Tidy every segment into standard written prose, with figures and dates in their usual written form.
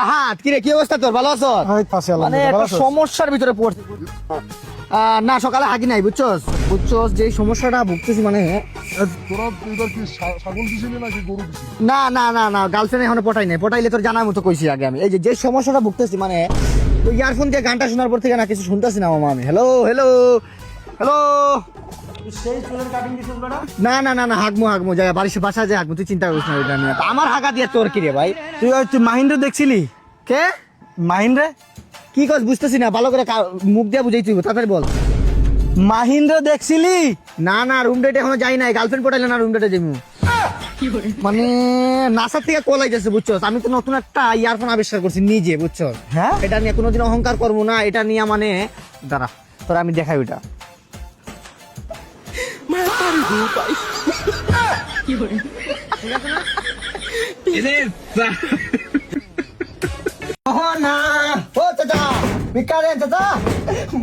হাত কি রে, কি অবস্থা তোর? ভালো আছো? মানে একটা সমস্যার ভিতরে পড়ছি। না সকালে হাগি নাই, বুঝছস বুঝছস যে সমস্যাটা ভুগতেছি, মানে তোরা এবার কি ছাগল দিছিলি নাকি গরু দিছিলি? না না না না গার্লফ্রেন্ড এখনো পটাই নাই, পটাইলে তোর জানার মতো কইছি আগে আমি। এই যে সমস্যাটা ভুগতেছি, মানে ওই ইয়ারফোন দিয়ে গানটা শোনার পর থেকে না কিছু শুনতেছি না মামা আমি। হ্যালো হ্যালো হ্যালো, না না না না হাগমু যায় বাসায় যায় হাগমু, তুই চিন্তা করিস না ওইটা নিয়ে। আমার হাগা দিয়ে তোর কি রে ভাই? তুই মাহিন্দ্র দেখছিলি? কে মাহিন্দ্র কি কস বুঝতেছি না, ভালো করে মুখ দিয়ে বুঝাই তুই, তাড়াতাড়ি বল। মাহিন্দ্র দেখছিলি? না না রুম ডেটে এখনো যাই নাই, গার্লফ্রেন্ড পটাইলে না রুম ডেটে যাবো। মানে নাসার থেকে কল আইতেছে, বুঝছস আমি তো নতুন একটা ইয়ারফোন আবিষ্কার করছি নিজে, বুঝছস। হ্যাঁ, এটা নিয়ে কোনোদিন অহংকার করবো না, এটা নিয়ে মানে দাঁড়া তোর আমি দেখাই ওটা। না ও চাচা বিকারে চাচা,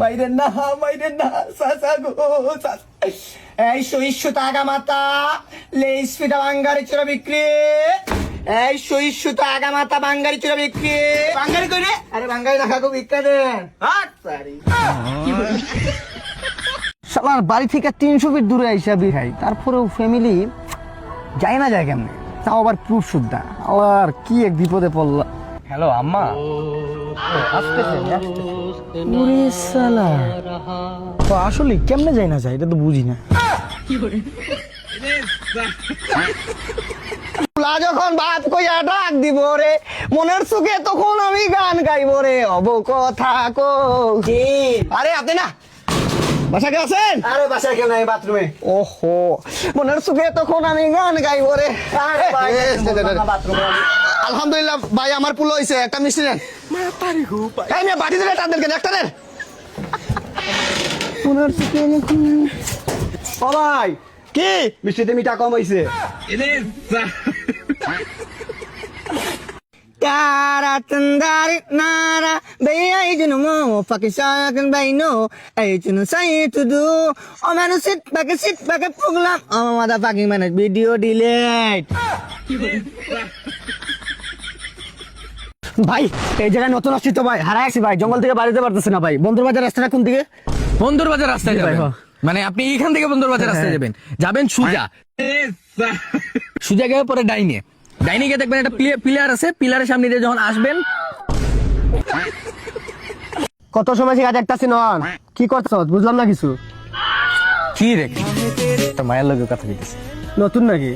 মাইরেন না সাসা গো এই সইস্যু টাকা মাতা লেস ফিটা বাঙ্গারি চুরা বিক্রি, এই সইস্যু টাকা মাতা বাঙ্গারি চুরা বিক্রি। বাঙ্গারি কই রে? আরে বাঙ্গারি রাখা গো বিক্কা দেন। হাট সারি শালার বাড়ি থেকে 300 ফিট দূরে আইসা বিখাই, তারপরেও ফ্যামিলি যায় না যায় কেমনে, তাও আবার প্রুফ শুদ্ধা। আবার কি এক বিপদে পড়লাম। হ্যালো আম্মা। তো আসলে কেমনে যাই না যায় এটা তো বুঝি না। যখন বাপ কইয়া ডাক দিব রে মনের সুখে, তখন আমি গান গাইব রে অব কথা কো। আরে আপনি না বাসা কে আছেন? আরে বাসায় কেউ নাই, বাথরুমে। ওহো মনের সুখে তখন আমি গান গাইব রে। আলহামদুলিল্লাহ ভাই আমার পুলো হইছে, একটা মিষ্টি দেন। এই মেয়ে বাড়ি দিলে তাদের কেন একটা দেন। মনের সুখে ও ভাই কি মিষ্টিতে মিঠা কম হইছে। Tara tandari nara Baya ijunu mo Pakisakan bay no Ijunu say to do Oh man sit back program Oh motherfucking man video delete ভাই এই জায়গায় নতুন আসছি তো ভাই, হারাই আছি ভাই, জঙ্গল থেকে বাড়িতে পারতেছি না ভাই। বন্ধুর বাজার রাস্তাটা কোন দিকে? বন্দর বাজার রাস্তায় যাবেন, মানে আপনি এইখান থেকে বন্দর বাজার রাস্তায় যাবেন সোজা গিয়ে পরে ডাইনে গিয়ে দেখবেন একটা পিলার আছে, পিলারের সামনে দিয়ে যখন আসবেন। কত সময় থেকে দেখতাছি নন কি করছ বুঝলাম না কিছু। কি রে একটা মায়ের লোকের কথা বলতেছি। নতুন নাকি?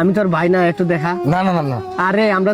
আমি তোর ভাই না, একটু দেখা। না না না না আরে আমরা